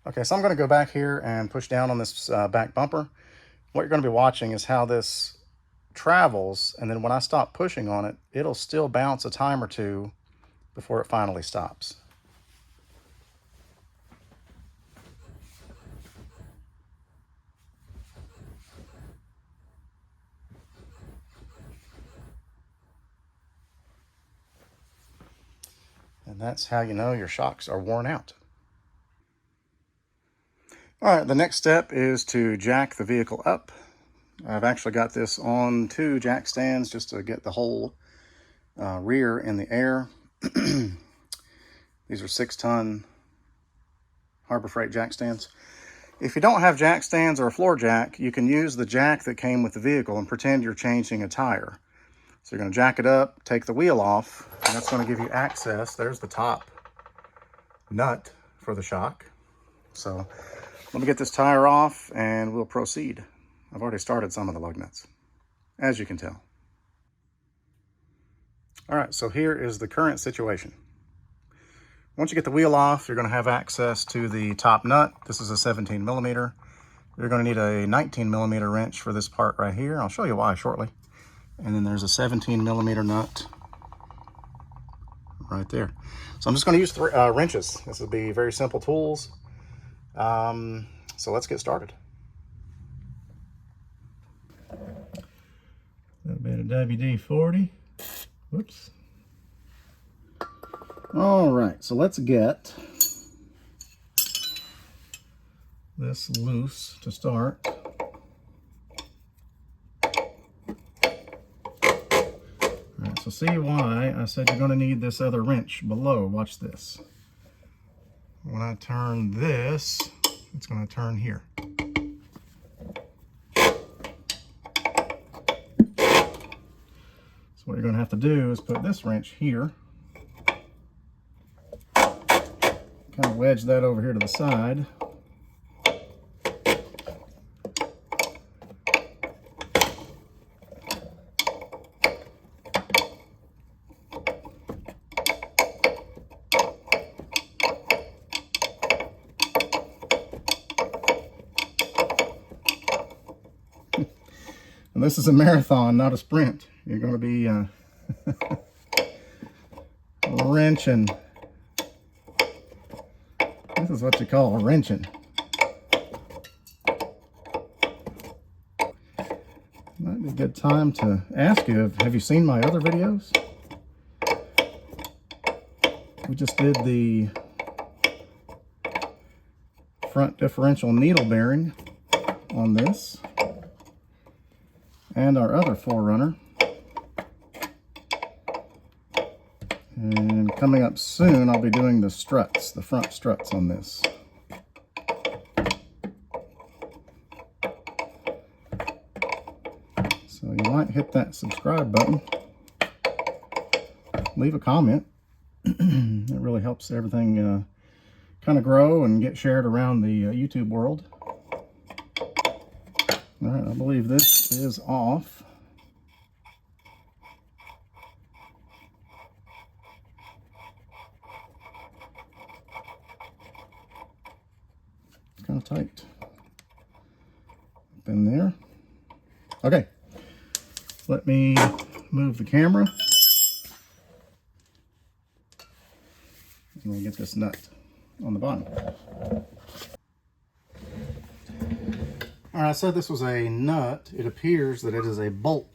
Okay, so I'm going to go back here and push down on this back bumper. What you're going to be watching is how this travels, and then when I stop pushing on it, it'll still bounce a time or two before it finally stops. And that's how you know your shocks are worn out. All right, the next step is to jack the vehicle up. I've actually got this on 2 jack stands just to get the whole rear in the air. These are 6-ton Harbor Freight jack stands. If you don't have jack stands or a floor jack, you can use the jack that came with the vehicle and pretend you're changing a tire. So you're going to jack it up, take the wheel off, and that's going to give you access. There's the top nut for the shock. So let me get this tire off and we'll proceed. I've already started some of the lug nuts, as you can tell. All right, so here is the current situation. Once you get the wheel off, you're going to have access to the top nut. This is a 17 millimeter. You're going to need a 19 millimeter wrench for this part right here. I'll show you why shortly. And then there's a 17 millimeter nut right there. So I'm just going to use wrenches. This will be very simple tools. So let's get started. A little bit of WD-40. Whoops. All right, so let's get this loose to start. All right, so see why I said you're going to need this other wrench below. Watch this. When I turn this, it's going to turn here. So what you're going to have to do is put this wrench here. Kind of wedge that over here to the side. And this is a marathon, not a sprint. You're going to be wrenching. This is what you call wrenching. Might be a good time to ask you, have you seen my other videos? We just did the front differential needle bearing on this and our other 4Runner. And coming up soon, I'll be doing the struts, the front struts on this. So you might hit that subscribe button. Leave a comment. It really helps everything kind of grow and get shared around the YouTube world. All right, I believe this is off. It's kind of tight up in there. Okay, let me move the camera. And we get this nut on the bottom. All right, I said this was a nut. It appears that it is a bolt.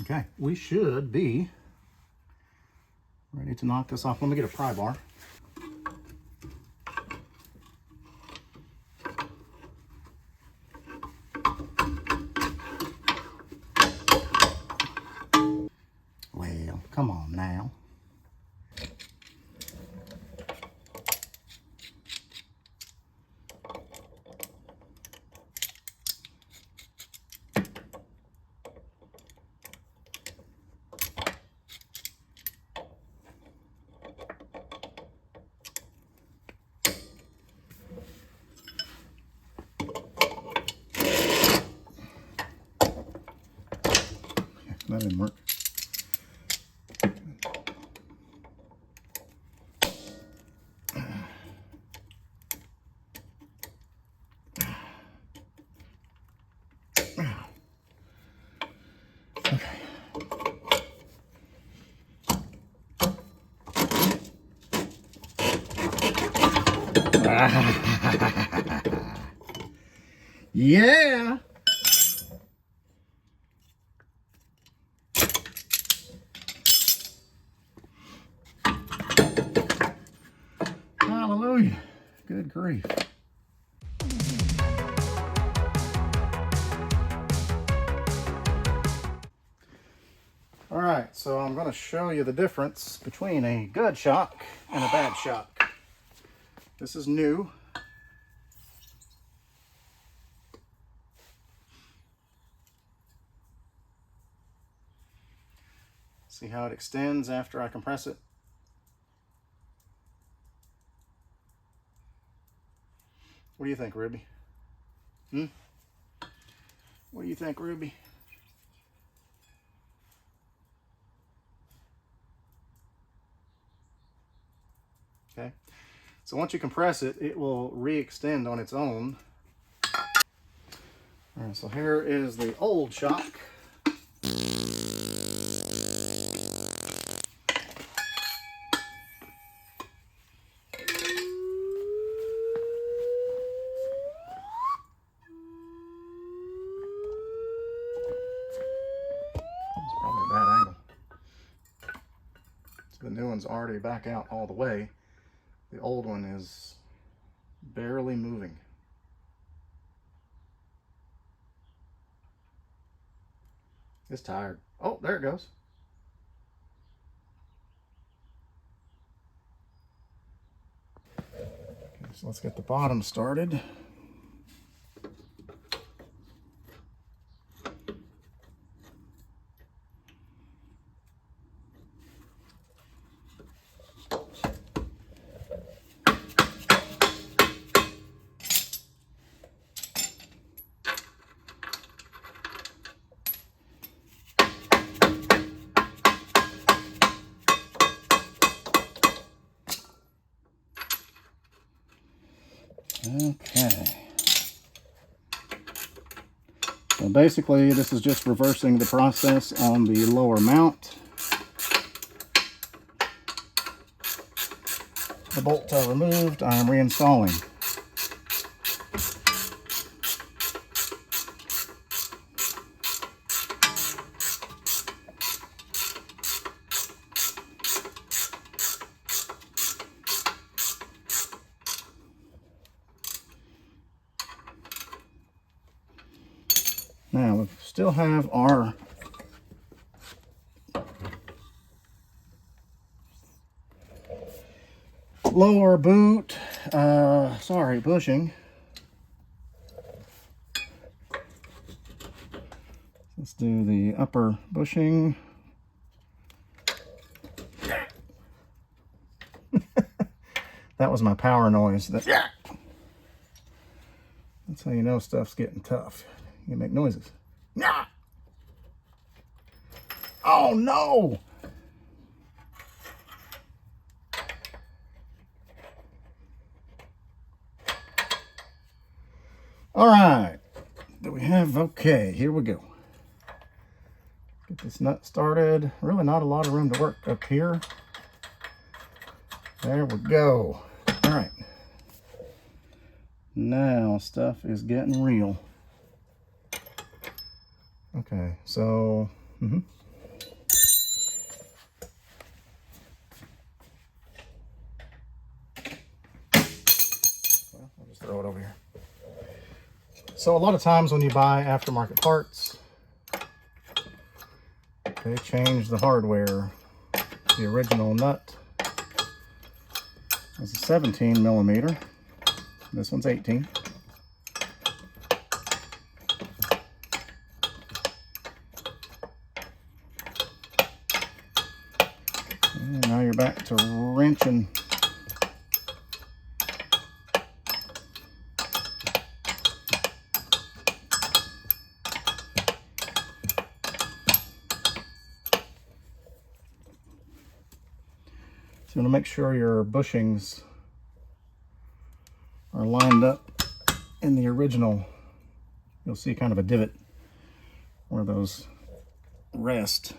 Okay, we should be ready to knock this off. Let me get a pry bar. Well, come on now. that didn't work. Yeah. Hallelujah. Good grief. All right, so I'm going to show you the difference between a good shock and a bad shock. This is new. See how it extends after I compress it? What do you think, Ruby? What do you think, Ruby? Okay. So once you compress it, it will re-extend on its own. All right, so here is the old shock. Probably a bad angle. So the new one's already back out all the way. The old one is barely moving. It's tired. Oh, there it goes. Okay, so let's get the bottom started. Okay. So basically, this is just reversing the process on the lower mount. The bolts are removed. I am reinstalling. Now, we still have our lower boot, bushing. Let's do the upper bushing. That was my power noise. That's how you know stuff's getting tough. You make noises. Oh no! All right. Do we have, okay, here we go. Get this nut started. Really not a lot of room to work up here. There we go. All right. Now stuff is getting real. Okay, so, well, I'll just throw it over here. So a lot of times when you buy aftermarket parts, they change the hardware. The original nut is a 17 millimeter. This one's 18. And now you're back to wrenching. So you want to make sure your bushings are lined up in the original. You'll see kind of a divot where those rest.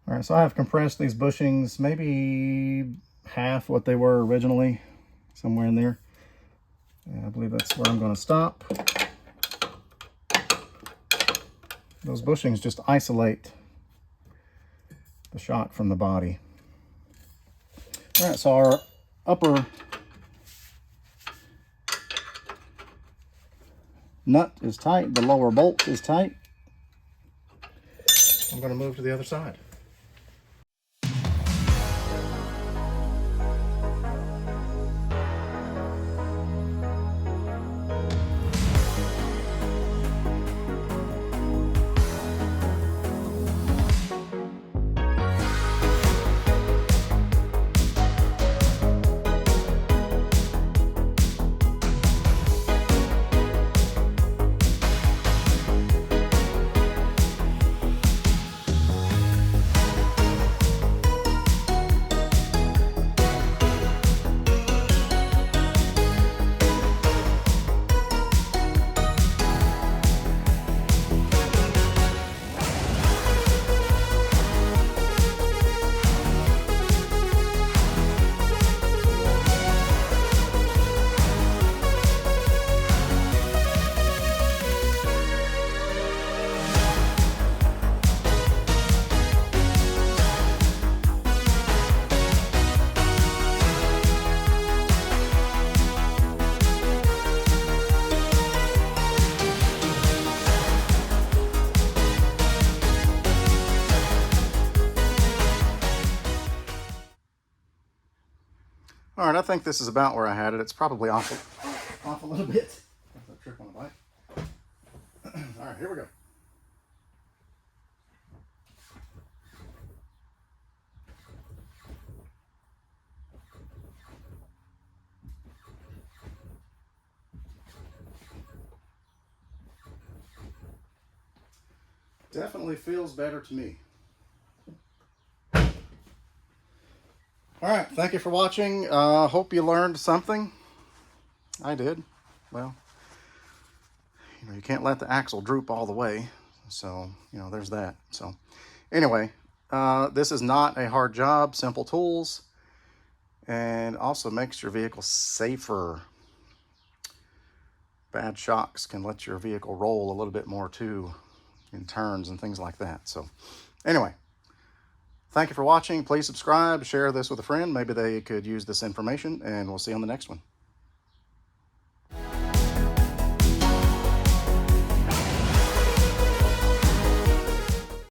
All right, so I have compressed these bushings, maybe half what they were originally, somewhere in there. And I believe that's where I'm going to stop. Those bushings just isolate the shock from the body. All right, so our upper nut is tight, the lower bolt is tight. I'm going to move to the other side. All right, I think this is about where I had it. It's probably off a little bit. That's a trick on the bike. All right, here we go. Definitely feels better to me. All right, thank you for watching. Hope you learned something. I did. Well, you can't let the axle droop all the way. So, there's that. So, anyway, this is not a hard job, simple tools, and also makes your vehicle safer. Bad shocks can let your vehicle roll a little bit more too in turns and things like that. So, anyway. Thank you for watching. Please subscribe, share this with a friend. Maybe they could use this information, and we'll see you on the next one.